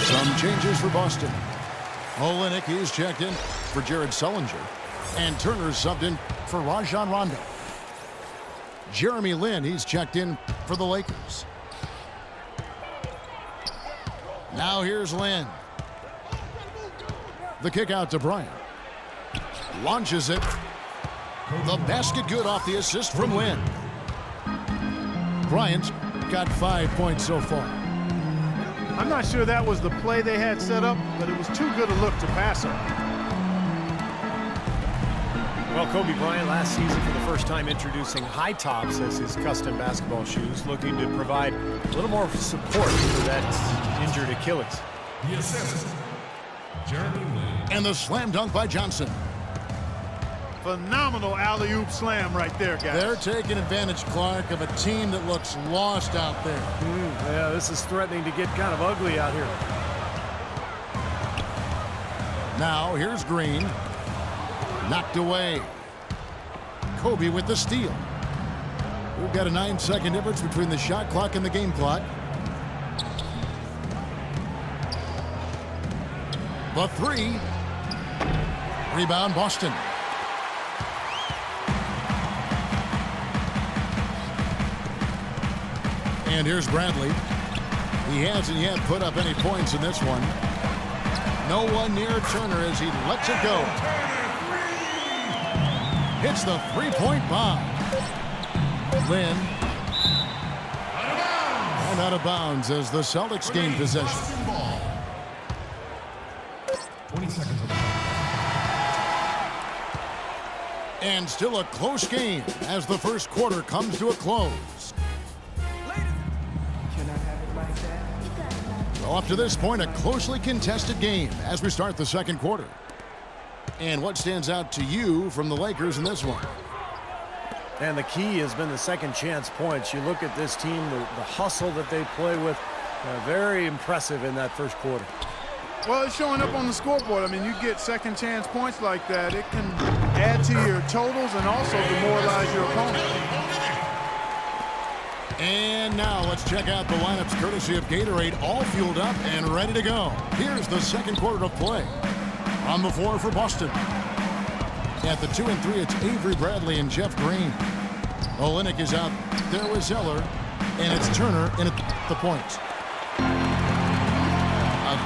Some changes for Boston. Olynyk, he's checked in for Jared Sullinger. And Turner subbed in for Rajon Rondo. Jeremy Lin, he's checked in for the Lakers. Now here's Lin. The kick out to Bryant. Launches it. The basket good off the assist from Lin. Bryant got 5 points so far. I'm not sure that was the play they had set up, but it was too good a look to pass up. Well, Kobe Bryant last season for the first time introducing high tops as his custom basketball shoes, looking to provide a little more support for that injured Achilles. The assist, Jeremy Lin. And the slam dunk by Johnson. Phenomenal alley-oop slam right there, guys. They're taking advantage, Clark, of a team that looks lost out there. Yeah, this is threatening to get kind of ugly out here. Now here's Green. Knocked away. Kobe with the steal. We've got a 9-second difference between the shot clock and the game clock. The three. Rebound Boston. And here's Bradley. He hasn't yet put up any points in this one. No one near Turner as he lets it go. Hits the three-point bomb. Lin. And out of bounds as the Celtics gain possession. 20 seconds on the clock. And still a close game as the first quarter comes to a close. Well, up to this point, a closely contested game as we start the second quarter. And what stands out to you from the Lakers in this one? And the key has been the second chance points. You look at this team, the hustle that they play with, very impressive in that first quarter. Well, it's showing up on the scoreboard. I mean, you get second chance points like that, it can add to your totals and also demoralize your opponent. And now let's check out the lineups courtesy of Gatorade, all fueled up and ready to go. Here's the second quarter of play. On the floor for Boston. At the 2 and 3, it's Avery Bradley and Jeff Green. Olynyk is out there with Zeller, and it's Turner in at the point.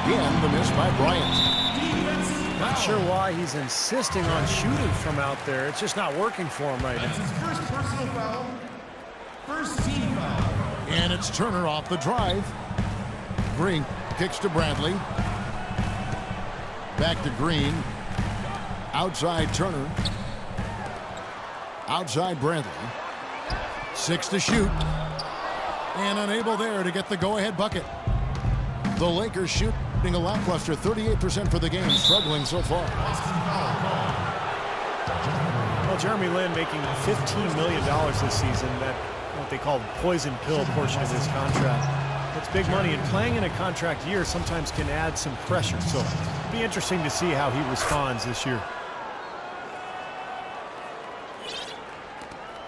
Again, the miss by Bryant. Not sure why he's insisting on shooting from out there. It's just not working for him right That's now. his first personal foul. First team foul. And it's Turner off the drive. Green kicks to Bradley. Back to Green. Outside Turner. Outside Bradley. 6 to shoot. And unable there to get the go-ahead bucket. The Lakers shooting a lackluster 38% for the game, struggling so far. Well, Jeremy Lin making $15 million this season. That what they call poison pill portion of his contract. It's big money, and playing in a contract year sometimes can add some pressure. So it'll be interesting to see how he responds this year.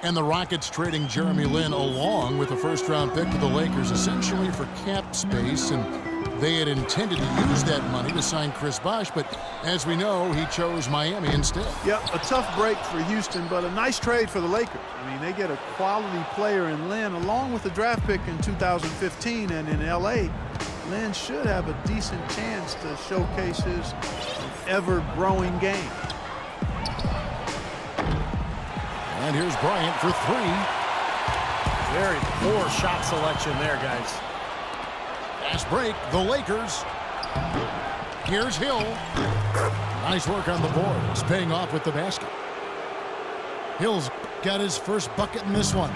And the Rockets trading Jeremy Lin along with a first-round pick to the Lakers, essentially for cap space. And they had intended to use that money to sign Chris Bosh, but as we know, he chose Miami instead. Yep, a tough break for Houston, but a nice trade for the Lakers. I mean, they get a quality player in Lin along with the draft pick in 2015, and in L.A., Lin should have a decent chance to showcase his ever-growing game. And here's Bryant for three. Very poor shot selection there, guys. Fast break, the Lakers. Here's Hill. Nice work on the boards, paying off with the basket. Hill's got his first bucket in this one.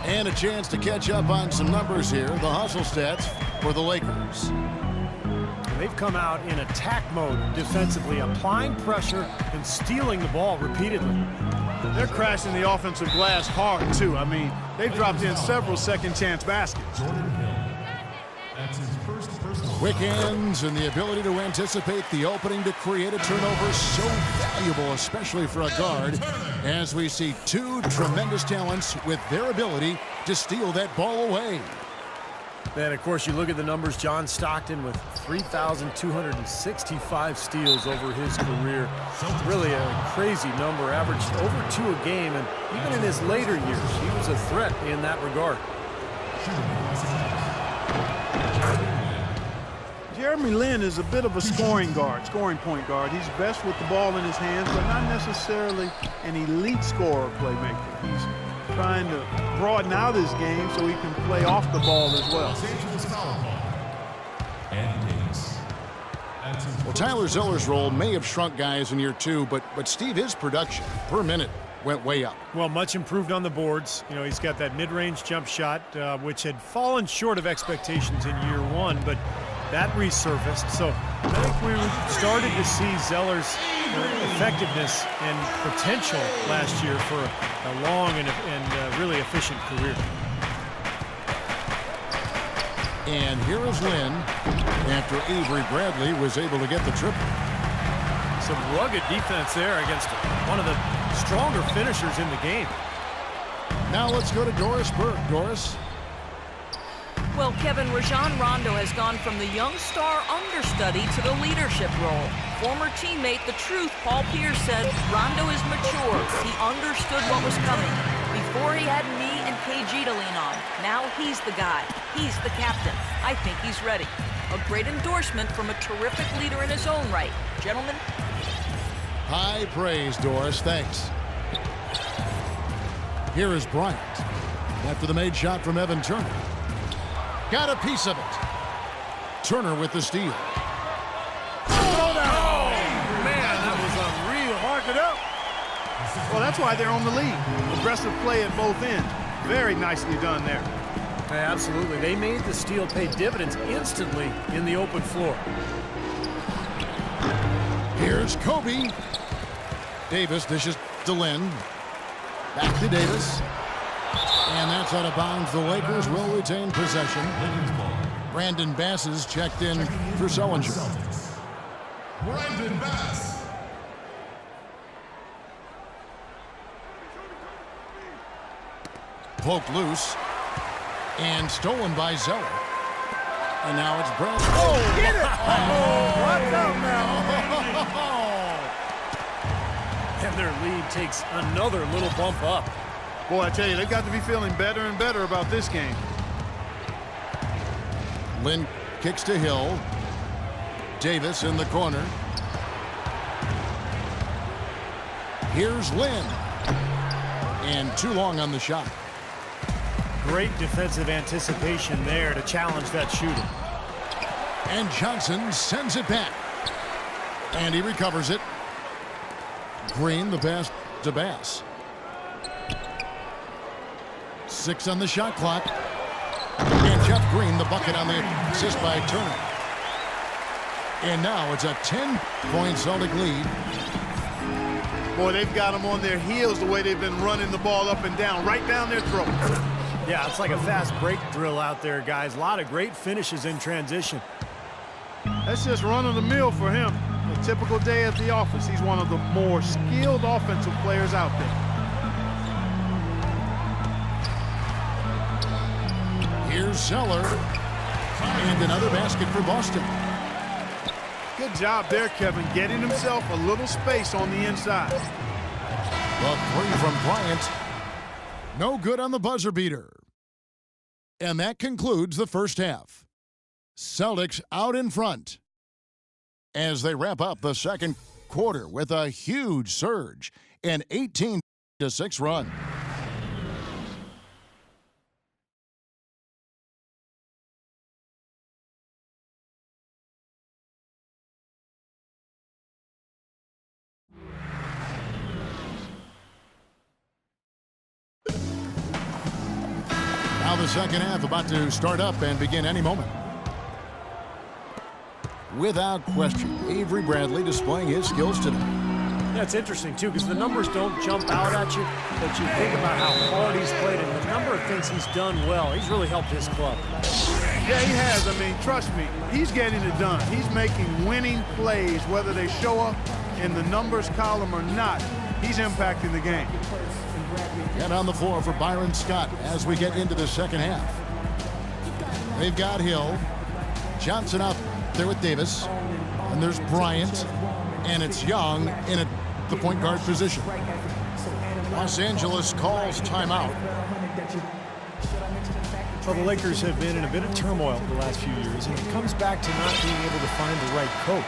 And a chance to catch up on some numbers here. The hustle stats for the Lakers. And they've come out in attack mode defensively, applying pressure and stealing the ball repeatedly. They're crashing the offensive glass hard, too. I mean, they've dropped in several second-chance baskets. Jordan Hill. That's his first personal. Quick hands and the ability to anticipate the opening to create a turnover, so valuable, especially for a guard, as we see two tremendous talents with their ability to steal that ball away. And, of course, you look at the numbers. John Stockton with 3,265 steals over his career. Really a crazy number, averaged over 2 a game. And even in his later years, he was a threat in that regard. Jeremy Lin is a bit of a scoring point guard. He's best with the ball in his hands, but not necessarily an elite scorer playmaker. He's trying to broaden out his game so he can play off the ball as well. Well, Tyler Zeller's role may have shrunk guys in year 2, but Steve, his production per minute went way up. Well, much improved on the boards. You know, he's got that mid-range jump shot, which had fallen short of expectations in year 1, but that resurfaced. So I think we started to see Zeller's effectiveness and potential last year for a long and really efficient career. And here is Lin after Avery Bradley was able to get the triple. Some rugged defense there against one of the stronger finishers in the game. Now let's go to Doris Burke. Doris? Well, Kevin, Rajon Rondo has gone from the young star understudy to the leadership role. Former teammate The Truth, Paul Pierce, said Rondo is mature. He understood what was coming. Before he had me and KG to lean on. Now he's the guy. He's the captain. I think he's ready. A great endorsement from a terrific leader in his own right. Gentlemen. High praise, Doris. Thanks. Here is Bryant after the made shot from Evan Turner. Got a piece of it. Turner with the steal. Oh, man, that was unreal. Mark it up. Well, that's why they're on the lead. Aggressive play at both ends. Very nicely done there. Yeah, absolutely. They made the steal pay dividends instantly in the open floor. Here's Kobe. Davis dishes to Lin. Back to Davis. And that's out of bounds. The Lakers will retain possession. Brandon Bass is checked in for Sullinger. Brandon Bass. Poked loose. And stolen by Zeller. And now it's Brad. Oh, get it! Oh, watch out now. And their lead takes another little bump up. Boy, I tell you, they've got to be feeling better and better about this game. Lin kicks to Hill. Davis in the corner. Here's Lin. And too long on the shot. Great defensive anticipation there to challenge that shooter. And Johnson sends it back. And he recovers it. Green the pass to Bass. 6 on the shot clock. And Jeff Green the bucket on the assist by Turner. And now it's a 10-point Celtic lead. Boy, they've got them on their heels the way they've been running the ball up and down, right down their throat. Yeah, it's like a fast break drill out there, guys. A lot of great finishes in transition. That's just run of the mill for him. A typical day at the office. He's one of the more skilled offensive players out there. Here's Zeller. And another basket for Boston. Good job there, Kevin, getting himself a little space on the inside. The 3 from Bryant. No good on the buzzer beater. And that concludes the first half. Celtics out in front as they wrap up the second quarter with a huge surge, an 18-6 run. Now the second half about to start up and begin any moment. Without question, Avery Bradley displaying his skills today. Yeah, it's interesting, too, because the numbers don't jump out at you, but you think about how hard he's played and the number of things he's done well. He's really helped his club. Yeah, he has. I mean, trust me, he's getting it done. He's making winning plays, whether they show up in the numbers column or not. He's impacting the game. And on the floor for Byron Scott as we get into the second half. They've got Hill. Johnson out there with Davis. And there's Bryant. And it's Young in the point guard position. Los Angeles calls timeout. Well, the Lakers have been in a bit of turmoil the last few years, and it comes back to not being able to find the right coach.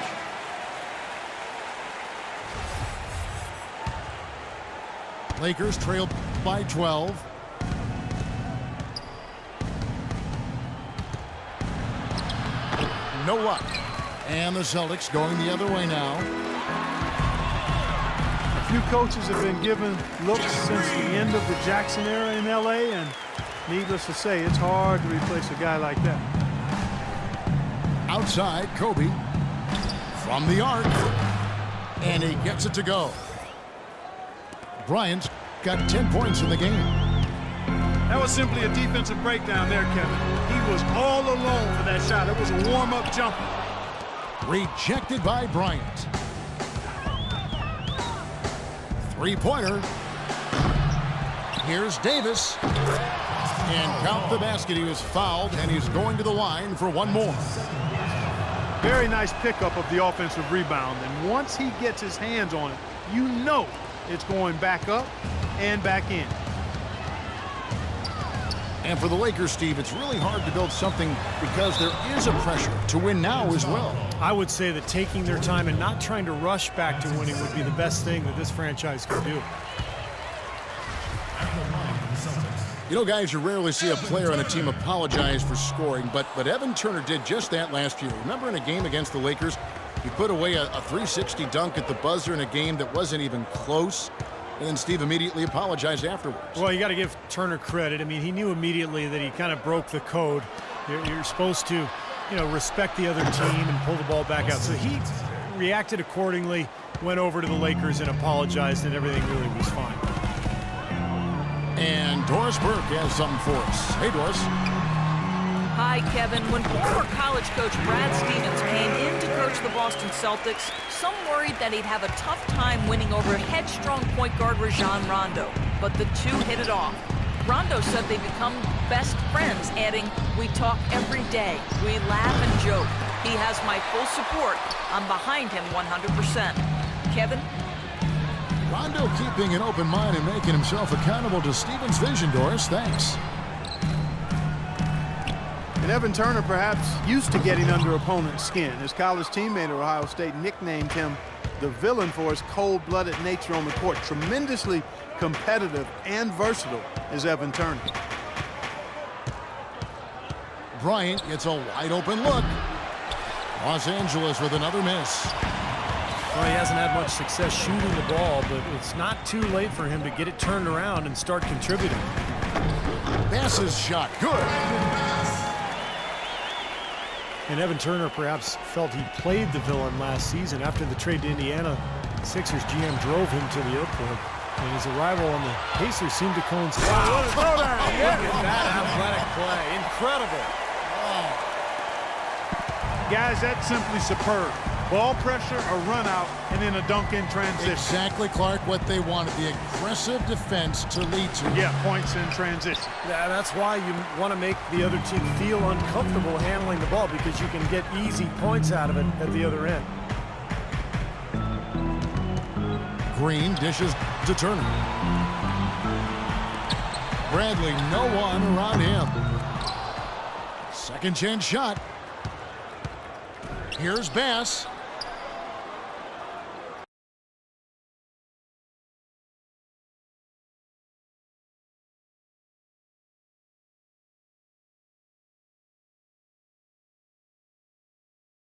Lakers trail by 12. No luck. And the Celtics going the other way now. A few coaches have been given looks since the end of the Jackson era in LA, and needless to say, it's hard to replace a guy like that. Outside, Kobe from the arc, and he gets it to go. Bryant's got 10 points in the game. That was simply a defensive breakdown there, Kevin. He was all alone for that shot. It was a warm-up jumper. Rejected by Bryant. Three-pointer. Here's Davis. And count the basket. He was fouled, and he's going to the line for one more. Very nice pickup of the offensive rebound. And once he gets his hands on it, you know it's going back up and back in. And for the Lakers, Steve, it's really hard to build something because there is a pressure to win now as well. I would say that taking their time and not trying to rush back to winning would be the best thing that this franchise can do. You know, guys, you rarely see a player on a team apologize for scoring, but Evan Turner did just that last year. Remember in a game against the Lakers, he put away a 360 dunk at the buzzer in a game that wasn't even close, and then Steve immediately apologized afterwards. Well, you got to give Turner credit. I mean, he knew immediately that he kind of broke the code. You're supposed to, respect the other team and pull the ball back out. So he reacted accordingly, went over to the Lakers and apologized, and everything really was fine. And Doris Burke has something for us. Hey, Doris. Hi, Kevin. When former college coach Brad Stevens came in to coach the Boston Celtics, some worried that he'd have a tough time winning over headstrong point guard Rajon Rondo. But the two hit it off. Rondo said they become best friends, adding, "We talk every day. We laugh and joke. He has my full support. I'm behind him 100%. Kevin? Rondo keeping an open mind and making himself accountable to Stevens' vision, Doris. Thanks. And Evan Turner perhaps used to getting under opponents' skin. His college teammate at Ohio State nicknamed him the villain for his cold-blooded nature on the court. Tremendously competitive and versatile is Evan Turner. Bryant gets a wide-open look. Los Angeles with another miss. Well, he hasn't had much success shooting the ball, but it's not too late for him to get it turned around and start contributing. Bass's shot, good. And Evan Turner perhaps felt he played the villain last season. After the trade to Indiana, Sixers GM drove him to the airport, and his arrival on the Pacers seemed to coincide. Wow. Look at that athletic play. Incredible. Guys, that's simply superb. Ball pressure, a run out, and then a dunk in transition. Exactly, Clark, what they wanted. The aggressive defense to lead to. Yeah, points in transition. Yeah, that's why you want to make the other team feel uncomfortable handling the ball, because you can get easy points out of it at the other end. Green dishes to Turner. Bradley, no one around him. Second chance shot. Here's Bass.